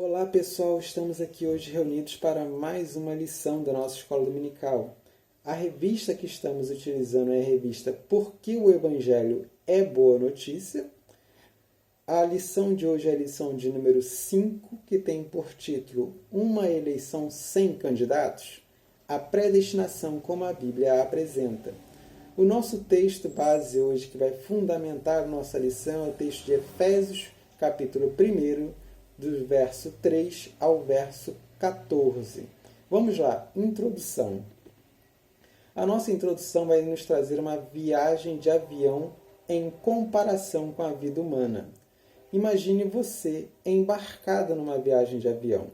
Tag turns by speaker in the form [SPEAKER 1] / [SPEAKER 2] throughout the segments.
[SPEAKER 1] Olá pessoal, estamos aqui hoje reunidos para mais uma lição da nossa escola dominical. A revista que estamos utilizando é a revista Por que o Evangelho é Boa Notícia? A lição de hoje é a lição de número 5, que tem por título Uma eleição sem candidatos? A predestinação como a Bíblia a apresenta. O nosso texto base hoje, que vai fundamentar a nossa lição, é o texto de Efésios, capítulo 1, do verso 3 ao verso 14. Vamos lá, introdução. A nossa introdução vai nos trazer uma viagem de avião em comparação com a vida humana. Imagine você embarcado numa viagem de avião.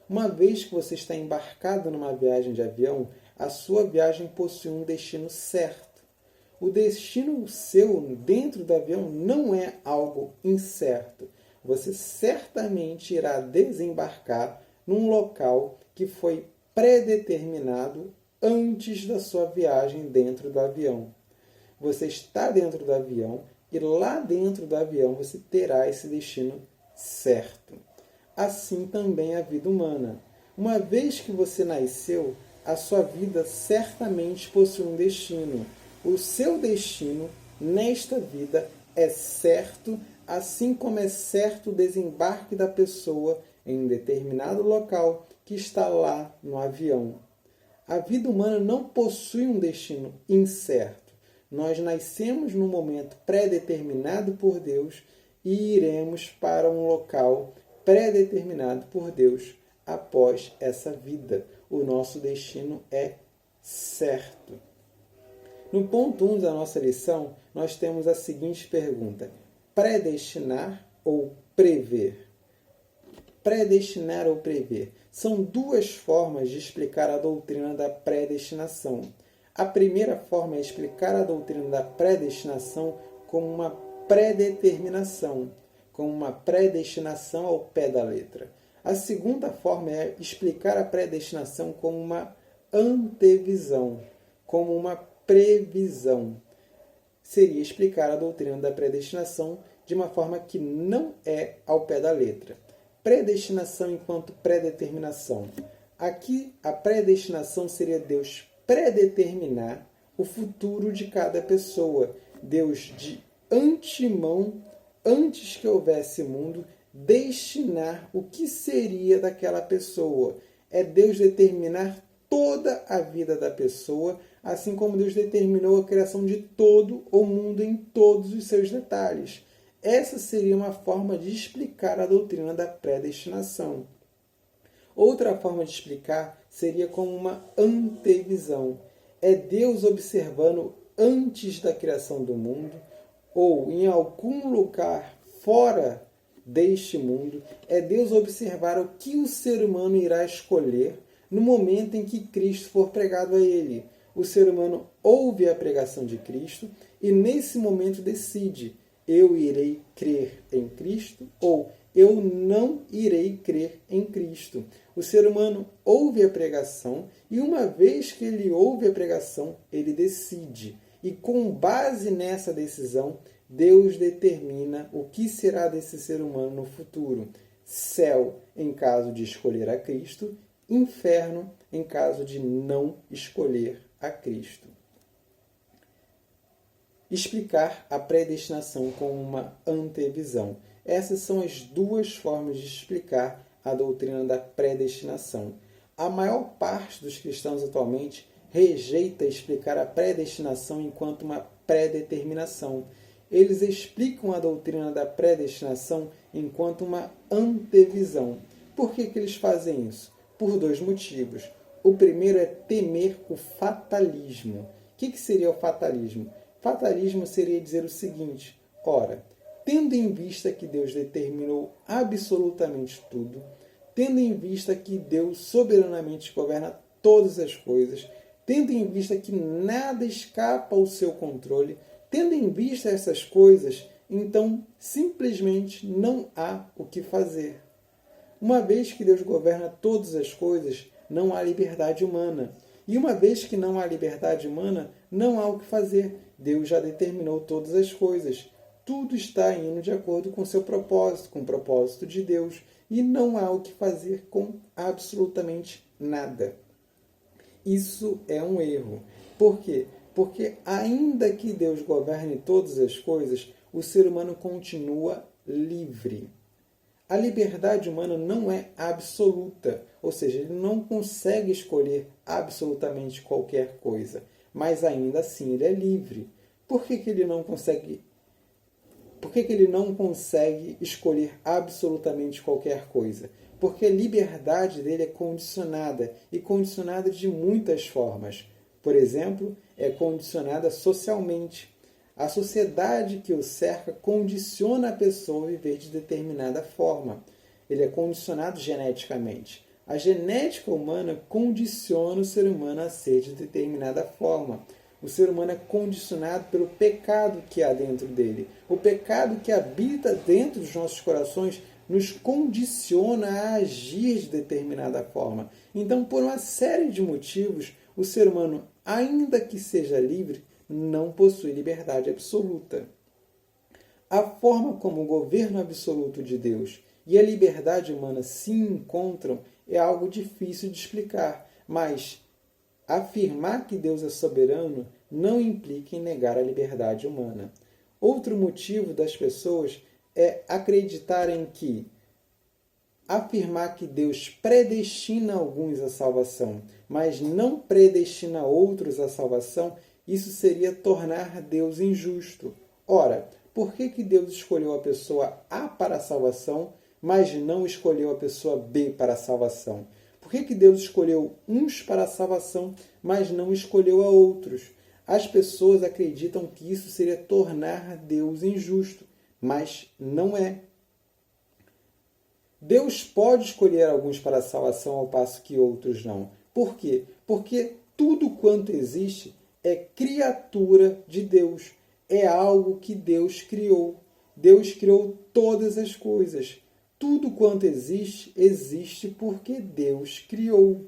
[SPEAKER 1] Uma vez que você está embarcado numa viagem de avião, a sua viagem possui um destino certo. O destino seu dentro do avião não é algo incerto. Você certamente irá desembarcar num local que foi predeterminado antes da sua viagem dentro do avião. Você está dentro do avião e lá dentro do avião você terá esse destino certo. Assim também a vida humana. Uma vez que você nasceu, a sua vida certamente possui um destino. O seu destino nesta vida é certo, assim como é certo o desembarque da pessoa em um determinado local que está lá no avião. A vida humana não possui um destino incerto. Nós nascemos num momento pré-determinado por Deus e iremos para um local pré-determinado por Deus após essa vida. O nosso destino é certo. No ponto 1 da nossa lição, nós temos a seguinte pergunta: predestinar ou prever? Predestinar ou prever? São duas formas de explicar a doutrina da predestinação. A primeira forma é explicar a doutrina da predestinação como uma predeterminação, como uma predestinação ao pé da letra. A segunda forma é explicar a predestinação como uma antevisão, como uma previsão. Seria explicar a doutrina da predestinação de uma forma que não é ao pé da letra. Predestinação enquanto predeterminação. Aqui, a predestinação seria Deus predeterminar o futuro de cada pessoa. Deus, de antemão, antes que houvesse mundo, destinar o que seria daquela pessoa. É Deus determinar toda a vida da pessoa, assim como Deus determinou a criação de todo o mundo em todos os seus detalhes. Essa seria uma forma de explicar a doutrina da predestinação. Outra forma de explicar seria como uma antevisão. É Deus observando antes da criação do mundo, ou em algum lugar fora deste mundo, é Deus observar o que o ser humano irá escolher no momento em que Cristo for pregado a ele. O ser humano ouve a pregação de Cristo e nesse momento decide: eu irei crer em Cristo ou eu não irei crer em Cristo. O ser humano ouve a pregação e uma vez que ele ouve a pregação, ele decide. E com base nessa decisão, Deus determina o que será desse ser humano no futuro. Céu, em caso de escolher a Cristo, inferno, em caso de não escolher a Cristo. Explicar a predestinação como uma antevisão. Essas são as duas formas de explicar a doutrina da predestinação. A maior parte dos cristãos atualmente rejeita explicar a predestinação enquanto uma predeterminação. Eles explicam a doutrina da predestinação enquanto uma antevisão. Por que eles fazem isso? Por dois motivos. O primeiro é temer o fatalismo. O que seria o fatalismo? Fatalismo seria dizer o seguinte: ora, tendo em vista que Deus determinou absolutamente tudo, tendo em vista que Deus soberanamente governa todas as coisas, tendo em vista que nada escapa ao seu controle, tendo em vista essas coisas, então simplesmente não há o que fazer. Uma vez que Deus governa todas as coisas, não há liberdade humana. E uma vez que não há liberdade humana, não há o que fazer. Deus já determinou todas as coisas. tudo está indo de acordo com o seu propósito, com o propósito de Deus, e não há o que fazer com absolutamente nada. Isso é um erro. Por quê? Porque ainda que Deus governe todas as coisas, o ser humano continua livre. A liberdade humana não é absoluta, ou seja, ele não consegue escolher absolutamente qualquer coisa, mas ainda assim ele é livre. Por que ele não consegue? Por que ele não consegue escolher absolutamente qualquer coisa? Porque a liberdade dele é condicionada, e condicionada de muitas formas. Por exemplo, é condicionada socialmente. A sociedade que o cerca condiciona a pessoa a viver de determinada forma. Ele é condicionado geneticamente. A genética humana condiciona o ser humano a ser de determinada forma. O ser humano é condicionado pelo pecado que há dentro dele. O pecado que habita dentro dos nossos corações nos condiciona a agir de determinada forma. Então, por uma série de motivos, o ser humano, ainda que seja livre, não possui liberdade absoluta. A forma como o governo absoluto de Deus e a liberdade humana se encontram é algo difícil de explicar, mas afirmar que Deus é soberano não implica em negar a liberdade humana. Outro motivo das pessoas é acreditarem que afirmar que Deus predestina alguns à salvação, mas não predestina outros à salvação, isso seria tornar Deus injusto. Ora, por que Deus escolheu a pessoa A para a salvação, mas não escolheu a pessoa B para a salvação? Por que Deus escolheu uns para a salvação, mas não escolheu a outros? As pessoas acreditam que isso seria tornar Deus injusto, mas não é. Deus pode escolher alguns para a salvação ao passo que outros não. Por quê? Porque tudo quanto existe é criatura de Deus. É algo que Deus criou. Deus criou todas as coisas. Tudo quanto existe, existe porque Deus criou.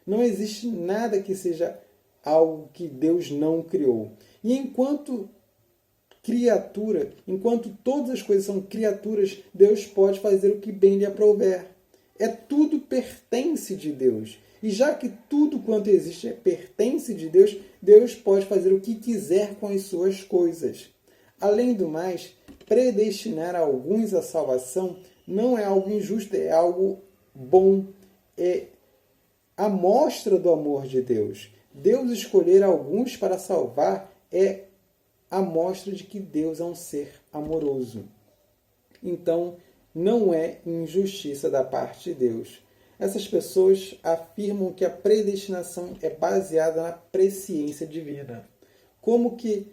[SPEAKER 1] Não existe nada que seja algo que Deus não criou. E enquanto criatura, enquanto todas as coisas são criaturas, Deus pode fazer o que bem lhe aprouver. Tudo pertence de Deus. E já que tudo quanto existe pertence de Deus, Deus pode fazer o que quiser com as suas coisas. Além do mais, predestinar alguns à salvação não é algo injusto, é algo bom. É a mostra do amor de Deus. Deus escolher alguns para salvar é a mostra de que Deus é um ser amoroso. Então, não é injustiça da parte de Deus. Essas pessoas afirmam que a predestinação é baseada na presciência divina. Como que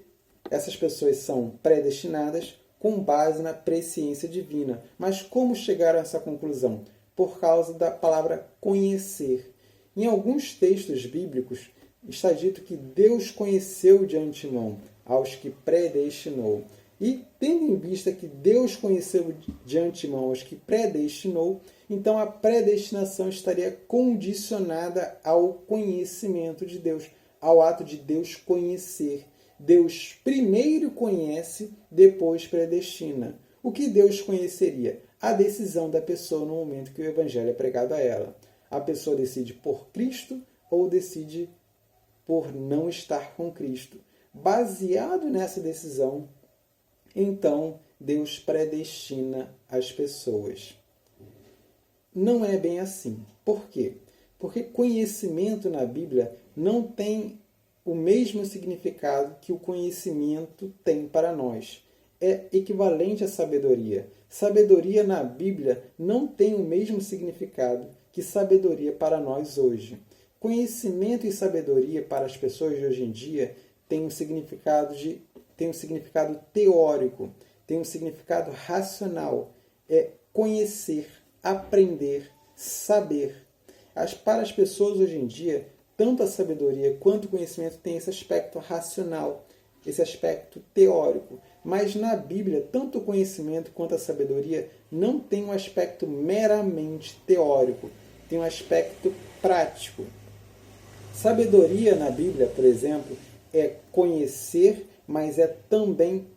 [SPEAKER 1] essas pessoas são predestinadas? Com base na presciência divina. Mas como chegaram a essa conclusão? Por causa da palavra conhecer. Em alguns textos bíblicos está dito que Deus conheceu de antemão aos que predestinou. E, tendo em vista que Deus conheceu de antemão aos que predestinou, então a predestinação estaria condicionada ao conhecimento de Deus, ao ato de Deus conhecer. Deus primeiro conhece, depois predestina. O que Deus conheceria? A decisão da pessoa no momento que o evangelho é pregado a ela. A pessoa decide por Cristo ou decide por não estar com Cristo. Baseado nessa decisão, então Deus predestina as pessoas. Não é bem assim. Por quê? Porque conhecimento na Bíblia não tem o mesmo significado que o conhecimento tem para nós. É equivalente à sabedoria. Sabedoria na Bíblia não tem o mesmo significado que sabedoria para nós hoje. Conhecimento e sabedoria para as pessoas de hoje em dia tem um significado teórico, tem um significado racional. É conhecer, aprender, saber. Para as pessoas hoje em dia, tanto a sabedoria quanto o conhecimento tem esse aspecto racional, esse aspecto teórico. Mas na Bíblia, tanto o conhecimento quanto a sabedoria não tem um aspecto meramente teórico, tem um aspecto prático. Sabedoria na Bíblia, por exemplo, é conhecer, mas é também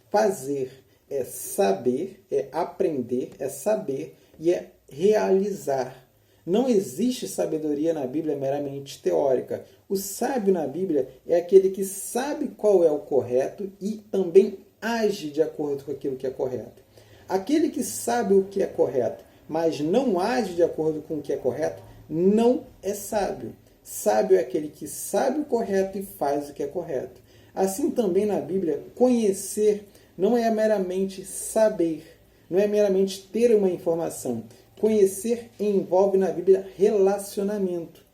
[SPEAKER 1] fazer, é saber, é aprender, é saber e é realizar. Não existe sabedoria na Bíblia meramente teórica. O sábio na Bíblia é aquele que sabe qual é o correto e também age de acordo com aquilo que é correto. Aquele que sabe o que é correto, mas não age de acordo com o que é correto, não é sábio. Sábio é aquele que sabe o correto e faz o que é correto. Assim também na Bíblia, conhecer não é meramente saber, não é meramente ter uma informação. Conhecer envolve na Bíblia relacionamento.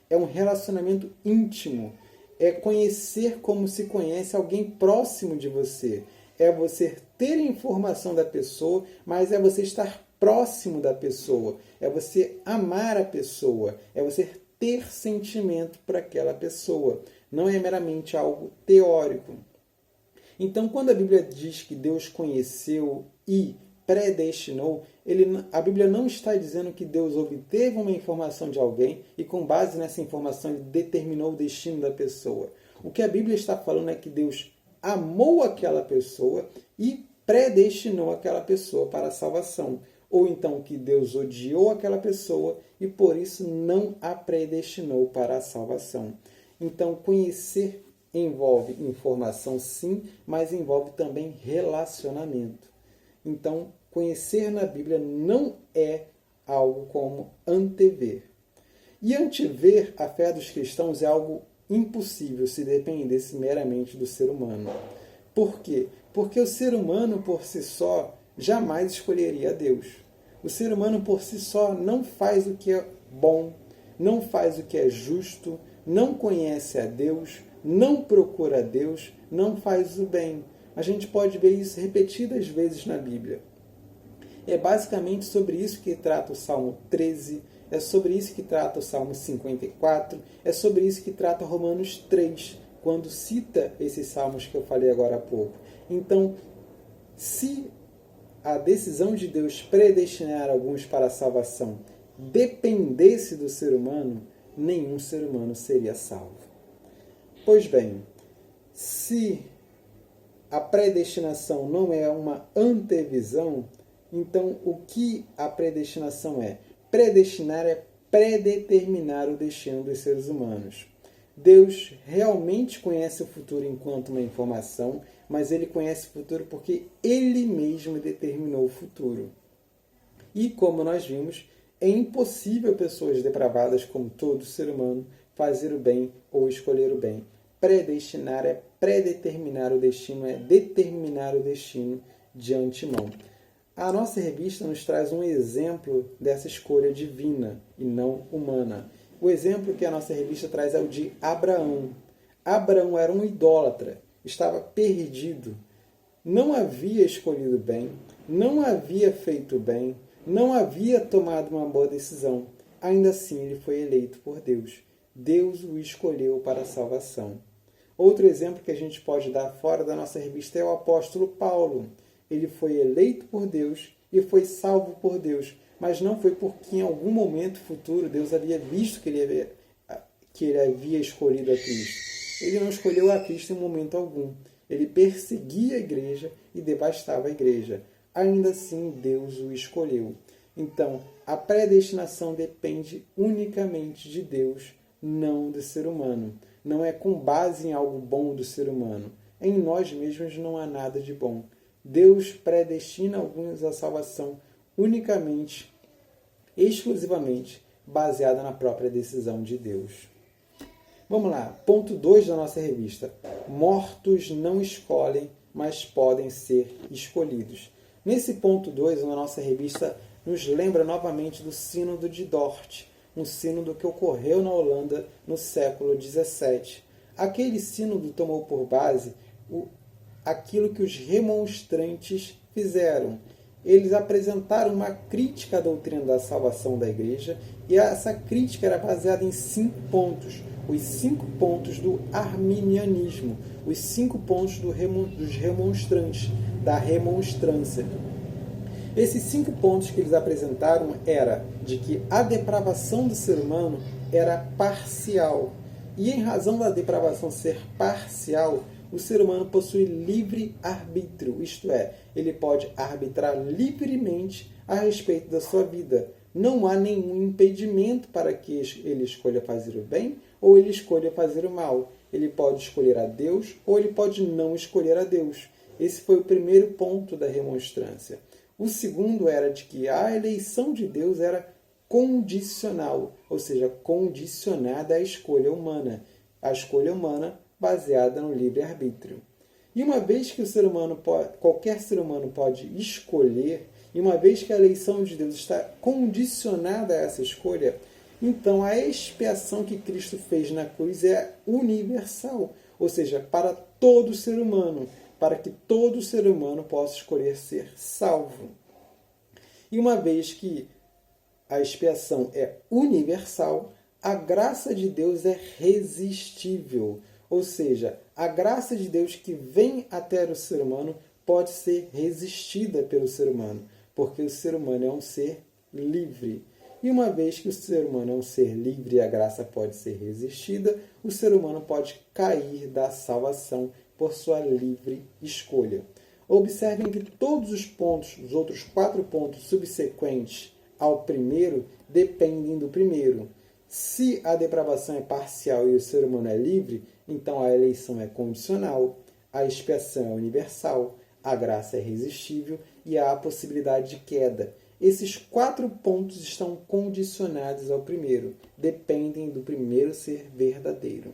[SPEAKER 1] É um relacionamento íntimo. É conhecer como se conhece alguém próximo de você. É você ter informação da pessoa, mas é você estar próximo da pessoa. É você amar a pessoa. É você ter sentimento por aquela pessoa. Não é meramente algo teórico. Então, quando a Bíblia diz que Deus conheceu e predestinou, a Bíblia não está dizendo que Deus obteve uma informação de alguém e com base nessa informação ele determinou o destino da pessoa. O que a Bíblia está falando é que Deus amou aquela pessoa e predestinou aquela pessoa para a salvação. Ou então que Deus odiou aquela pessoa e por isso não a predestinou para a salvação. Então, conhecer envolve informação sim, mas envolve também relacionamento. Então, conhecer na Bíblia não é algo como antever. E antever a fé dos cristãos é algo impossível se dependesse meramente do ser humano. Por quê? Porque o ser humano por si só jamais escolheria a Deus. O ser humano por si só não faz o que é bom, não faz o que é justo, não conhece a Deus, não procura a Deus, não faz o bem. A gente pode ver isso repetidas vezes na Bíblia. É basicamente sobre isso que trata o Salmo 13, é sobre isso que trata o Salmo 54, é sobre isso que trata Romanos 3, quando cita esses salmos que eu falei agora há pouco. Então, se a decisão de Deus predestinar alguns para a salvação dependesse do ser humano, nenhum ser humano seria salvo. Pois bem, se a predestinação não é uma antevisão, então o que a predestinação é? Predestinar é predeterminar o destino dos seres humanos. Deus realmente conhece o futuro enquanto uma informação, mas ele conhece o futuro porque ele mesmo determinou o futuro. E, como nós vimos, é impossível pessoas depravadas como todo ser humano fazer o bem ou escolher o bem. Predestinar é predeterminar o destino, é determinar o destino de antemão. A nossa revista nos traz um exemplo dessa escolha divina e não humana. O exemplo que a nossa revista traz é o de Abraão. Abraão era um idólatra, estava perdido, não havia escolhido bem, não havia feito bem, não havia tomado uma boa decisão. Ainda assim, ele foi eleito por Deus. Deus o escolheu para a salvação. Outro exemplo que a gente pode dar fora da nossa revista é o apóstolo Paulo. Ele foi eleito por Deus e foi salvo por Deus, mas não foi porque em algum momento futuro Deus havia visto que ele havia escolhido a Cristo. Ele não escolheu a Cristo em momento algum. Ele perseguia a igreja e devastava a igreja. Ainda assim, Deus o escolheu. Então, a predestinação depende unicamente de Deus, não do ser humano. Não é com base em algo bom do ser humano. Em nós mesmos não há nada de bom. Deus predestina alguns à salvação unicamente, exclusivamente, baseada na própria decisão de Deus. Vamos lá, ponto 2 da nossa revista. Mortos não escolhem, mas podem ser escolhidos. Nesse ponto 2, a nossa revista nos lembra novamente do Sínodo de Dort, um sínodo que ocorreu na Holanda no século XVII. Aquele sínodo tomou por base aquilo que os remonstrantes fizeram. Eles apresentaram uma crítica à doutrina da salvação da igreja e essa crítica era baseada em 5 pontos. Os 5 pontos do arminianismo, os 5 pontos dos remonstrantes, da remonstrância. Esses 5 pontos que eles apresentaram era de que a depravação do ser humano era parcial. E em razão da depravação ser parcial, o ser humano possui livre arbítrio, isto é, ele pode arbitrar livremente a respeito da sua vida. Não há nenhum impedimento para que ele escolha fazer o bem ou ele escolha fazer o mal. Ele pode escolher a Deus ou ele pode não escolher a Deus. Esse foi o primeiro ponto da remonstrância. O segundo era de que a eleição de Deus era condicional, ou seja, condicionada à escolha humana. A escolha humana baseada no livre-arbítrio. E uma vez que qualquer ser humano pode escolher, e uma vez que a eleição de Deus está condicionada a essa escolha, então a expiação que Cristo fez na cruz é universal, ou seja, para todo ser humano, para que todo ser humano possa escolher ser salvo. E uma vez que a expiação é universal, a graça de Deus é resistível. Ou seja, a graça de Deus que vem até o ser humano pode ser resistida pelo ser humano, porque o ser humano é um ser livre. E uma vez que o ser humano é um ser livre e a graça pode ser resistida, o ser humano pode cair da salvação por sua livre escolha. Observem que todos os outros 4 pontos subsequentes ao primeiro dependem do primeiro. Se a depravação é parcial e o ser humano é livre, então a eleição é condicional, a expiação é universal, a graça é resistível e há a possibilidade de queda. Esses 4 pontos estão condicionados ao primeiro, dependem do primeiro ser verdadeiro.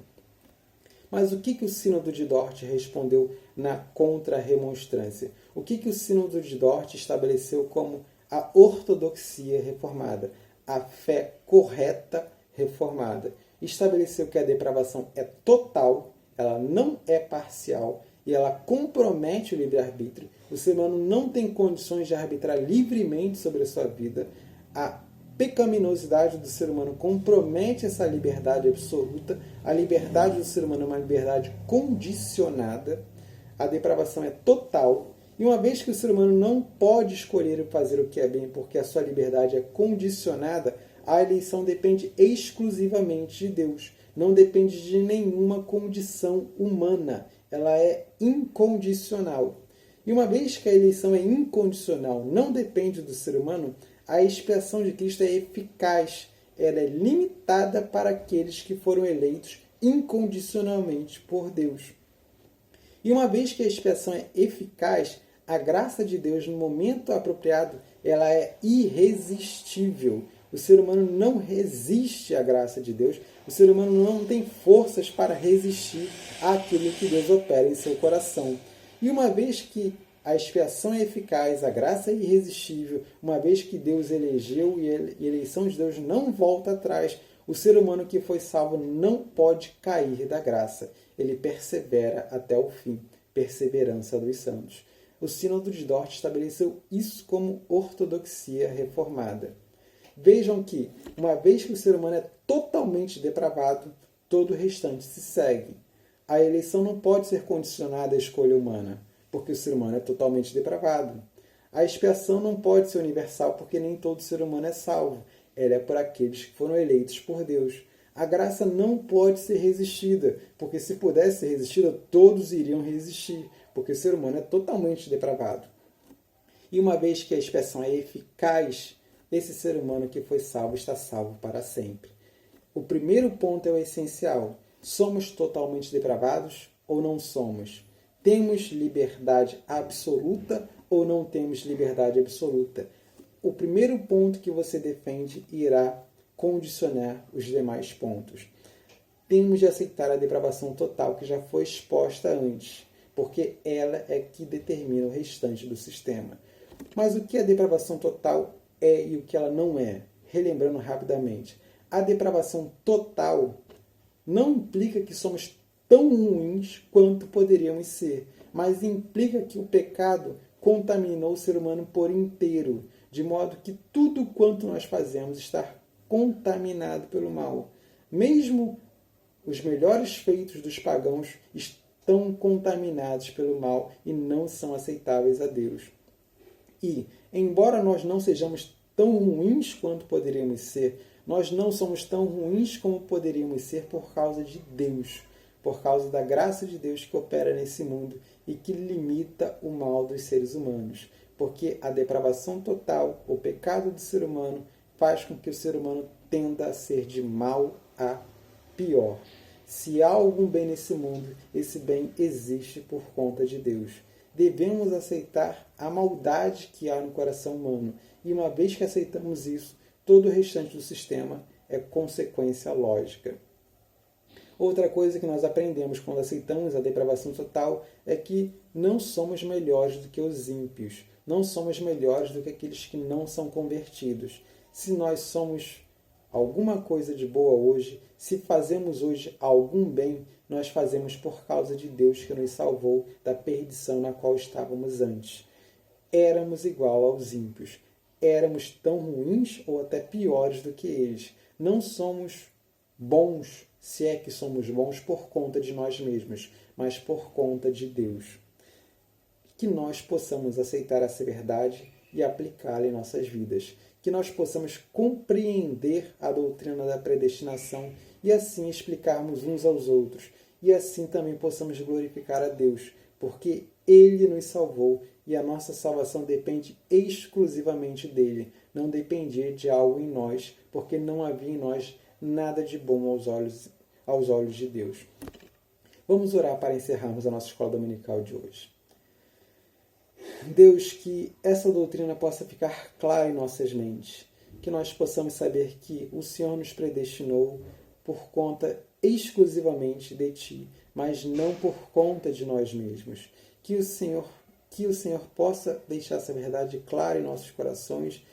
[SPEAKER 1] Mas o que o Sínodo de Dort respondeu na contra-remonstrância? O que o Sínodo de Dort estabeleceu como a ortodoxia reformada, a fé correta reformada? Estabeleceu que a depravação é total, ela não é parcial e ela compromete o livre-arbítrio. O ser humano não tem condições de arbitrar livremente sobre a sua vida. A pecaminosidade do ser humano compromete essa liberdade absoluta. A liberdade do ser humano é uma liberdade condicionada. A depravação é total. E uma vez que o ser humano não pode escolher fazer o que é bem porque a sua liberdade é condicionada, a eleição depende exclusivamente de Deus. Não depende de nenhuma condição humana. Ela é incondicional. E uma vez que a eleição é incondicional, não depende do ser humano, a expiação de Cristo é eficaz. Ela é limitada para aqueles que foram eleitos incondicionalmente por Deus. E uma vez que a expiação é eficaz, a graça de Deus, no momento apropriado, ela é irresistível. O ser humano não resiste à graça de Deus. O ser humano não tem forças para resistir àquilo que Deus opera em seu coração. E uma vez que a expiação é eficaz, a graça é irresistível, uma vez que Deus elegeu e a eleição de Deus não volta atrás, o ser humano que foi salvo não pode cair da graça. Ele persevera até o fim. Perseverança dos santos. O Sínodo de Dort estabeleceu isso como ortodoxia reformada. Vejam que, uma vez que o ser humano é totalmente depravado, todo o restante se segue. A eleição não pode ser condicionada à escolha humana, porque o ser humano é totalmente depravado. A expiação não pode ser universal, porque nem todo ser humano é salvo. Ela é por aqueles que foram eleitos por Deus. A graça não pode ser resistida, porque se pudesse ser resistida, todos iriam resistir, porque o ser humano é totalmente depravado. E uma vez que a expiação é eficaz, esse ser humano que foi salvo está salvo para sempre. O primeiro ponto é o essencial. Somos totalmente depravados ou não somos? Temos liberdade absoluta ou não temos liberdade absoluta? O primeiro ponto que você defende irá condicionar os demais pontos. Temos de aceitar a depravação total que já foi exposta antes, porque ela é que determina o restante do sistema. Mas o que a depravação total é e o que ela não é? Relembrando rapidamente. A depravação total não implica que somos tão ruins quanto poderíamos ser, mas implica que o pecado contaminou o ser humano por inteiro, de modo que tudo quanto nós fazemos está contaminado pelo mal. Mesmo os melhores feitos dos pagãos estão contaminados pelo mal e não são aceitáveis a Deus. E, embora nós não sejamos tão ruins quanto poderíamos ser, nós não somos tão ruins como poderíamos ser por causa de Deus. por causa da graça de Deus que opera nesse mundo e que limita o mal dos seres humanos. Porque a depravação total, o pecado do ser humano, faz com que o ser humano tenda a ser de mal a pior. Se há algum bem nesse mundo, esse bem existe por conta de Deus. Devemos aceitar a maldade que há no coração humano. E uma vez que aceitamos isso, todo o restante do sistema é consequência lógica. Outra coisa que nós aprendemos quando aceitamos a depravação total é que não somos melhores do que os ímpios. Não somos melhores do que aqueles que não são convertidos. Se nós somos alguma coisa de boa hoje, se fazemos hoje algum bem, nós fazemos por causa de Deus que nos salvou da perdição na qual estávamos antes. Éramos igual aos ímpios. Éramos tão ruins ou até piores do que eles. Não somos bons, se é que somos bons por conta de nós mesmos, mas por conta de Deus. Que nós possamos aceitar essa verdade e aplicá-la em nossas vidas. Que nós possamos compreender a doutrina da predestinação e assim explicarmos uns aos outros. E assim também possamos glorificar a Deus, porque Ele nos salvou e a nossa salvação depende exclusivamente dEle. Não dependia de algo em nós, porque não havia em nós nada de bom aos olhos de Deus. Vamos orar para encerrarmos a nossa escola dominical de hoje. Deus, que essa doutrina possa ficar clara em nossas mentes, que nós possamos saber que o Senhor nos predestinou por conta exclusivamente de Ti, mas não por conta de nós mesmos. Que o Senhor possa deixar essa verdade clara em nossos corações,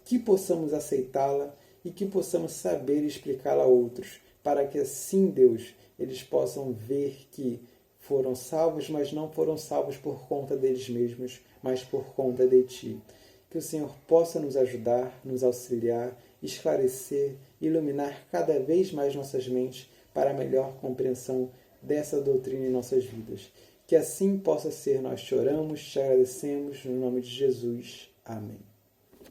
[SPEAKER 1] que possamos aceitá-la e que possamos saber explicá-la a outros, para que assim, Deus, eles possam ver que foram salvos, mas não foram salvos por conta deles mesmos, mas por conta de Ti. Que o Senhor possa nos ajudar, nos auxiliar, esclarecer, iluminar cada vez mais nossas mentes para a melhor compreensão dessa doutrina em nossas vidas. Que assim possa ser, nós te oramos, te agradecemos, no nome de Jesus. Amém.